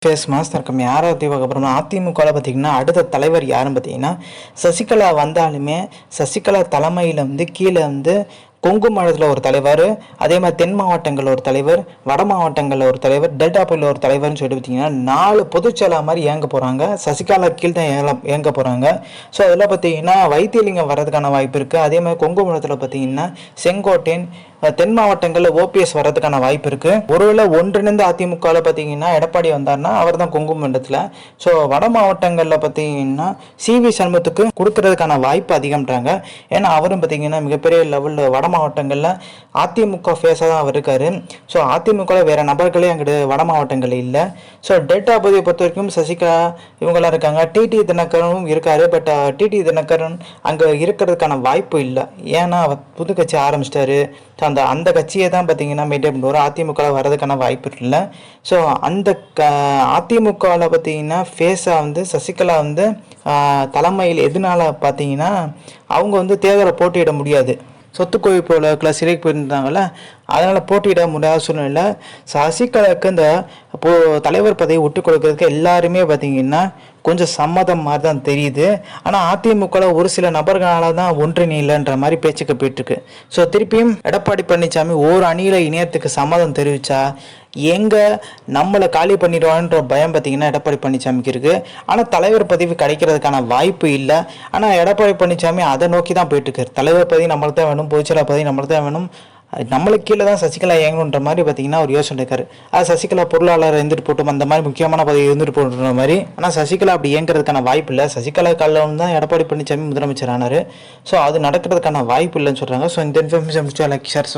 Face mass தர்க்கம் யாராவது அப்புறம் அதிமுகவில் பார்த்தீங்கன்னா அடுத்த தலைவர் யாருன்னு பார்த்தீங்கன்னா சசிகலா வந்தாலுமே சசிகலா தலைமையில் கீழே கொங்கு மாவட்டத்தில் ஒரு தலைவர், அதே மாதிரி தென் மாவட்டங்களில் ஒரு தலைவர், வட மாவட்டங்களில் ஒரு தலைவர், டெல்டா பகுதியில் ஒரு தலைவர்னு சொல்லிட்டு பார்த்தீங்கன்னா 4 பொதுச்செயலா மாதிரி இயங்க போகிறாங்க. சசிகலா கீழ் தான் இயங்க போகிறாங்க. ஸோ அதில் பார்த்தீங்கன்னா வைத்தியலிங்கம் வர்றதுக்கான வாய்ப்பு இருக்குது. அதே மாதிரி கொங்கு மாவட்டத்தில் பார்த்தீங்கன்னா செங்கோட்டையன், தென் மாவட்டங்களில் ஓபிஎஸ் வர்றதுக்கான வாய்ப்பு இருக்குது. ஒருவேளை ஒன்றிணைந்த அதிமுகவில் பார்த்தீங்கன்னா எடப்பாடி வந்தார்னா அவர் தான் கொங்கு மண்டலத்தில். ஸோ வட மாவட்டங்களில் பார்த்தீங்கன்னா சிவி சண்முகத்துக்கு கொடுக்கறதுக்கான வாய்ப்பு அதிகம்ன்றாங்க. ஏன்னா அவரும் பார்த்தீங்கன்னா மிகப்பெரிய லெவலில் வட மாவட்டங்களில் அதிமுக ஃபேஸாக தான் அவர் இருக்காரு. ஸோ அதிமுகவில் வேறு நபர்களே அங்கிட்டு வட மாவட்டங்களில் இல்லை. ஸோ டெல்டா பகுதியை பொறுத்த வரைக்கும் சசிகலா இவங்களாம் இருக்காங்க. டிடி தினகரனும் இருக்காரு. பட் டிடி தினகரன் அங்கே இருக்கிறதுக்கான வாய்ப்பு இல்லை. ஏன்னா அவர் புது கட்சி ஆரம்பிச்சிட்டாரு. ஸோ அந்த கட்சியை தான் பார்த்தீங்கன்னா மெயின்டைன் பண்ணுவார். அதிமுகவில் வர்றதுக்கான வாய்ப்பு இல்லை. ஸோ அந்த அதிமுகவில் பார்த்தீங்கன்னா ஃபேஸாக சசிகலா தலைமையில் எதனால பார்த்தீங்கன்னா அவங்க தேர்தலை போட்டியிட முடியாது. சொத்து குவிப்பு வழக்கில் சிறைக்கு போயிருந்தாங்கல்ல, அதனால் போட்டியிட முடியாத சூழ்நிலை. சசிகலாவுக்கு தலைவர் பதவியை விட்டு கொடுக்கறதுக்கு எல்லாருமே பார்த்தீங்கன்னா கொஞ்சம் சம்மதம் மாதிரி தான் தெரியுது. ஆனால் அதிமுகவில் ஒரு சில நபர்களால் தான் ஒன்றிணையில்லைன்ற மாதிரி பேச்சுக்கு போயிட்டுருக்கு. ஸோ திருப்பியும் எடப்பாடி பழனிசாமி ஒரு அணியில் இணையத்துக்கு சம்மதம் தெரிவித்தா எங்கே நம்மளை காலி பண்ணிடுவான்ற பயம் பார்த்தீங்கன்னா எடப்பாடி பழனிசாமிக்கு இருக்குது. ஆனால் தலைவர் பதவி கிடைக்கிறதுக்கான வாய்ப்பு இல்லை. ஆனால் எடப்பாடி பழனிசாமி அதை நோக்கி தான் போயிட்டுருக்காரு. தலைவர் பதவி நம்மளுக்கு தான் வேணும், பொதுச்செயலாளர் பதவி நம்மளுக்கு தான் வேணும், நம்மளுக்கு கீழே தான் சசிகலா இயங்கணுன்ற மாதிரி பார்த்தீங்கன்னா ஒரு யோசனை இருக்காரு. அது சசிகலா பொருளாளர் இருந்துட்டு போட்டோம், அந்த மாதிரி முக்கியமான பதவி இருந்துட்டு போட்டுற மாதிரி. ஆனால் சசிகலா அப்படி இயங்குறதுக்கான வாய்ப்பு இல்லை. சசிகலா காலில் தான் எடப்பாடி பழனிசாமி முதலமைச்சர் ஆனார். ஸோ அது நடக்கிறதுக்கான வாய்ப்பு இல்லைன்னு சொல்கிறாங்க. ஸோ இந்த இன்ஃபர்மேஷன் லைக் ஷேர்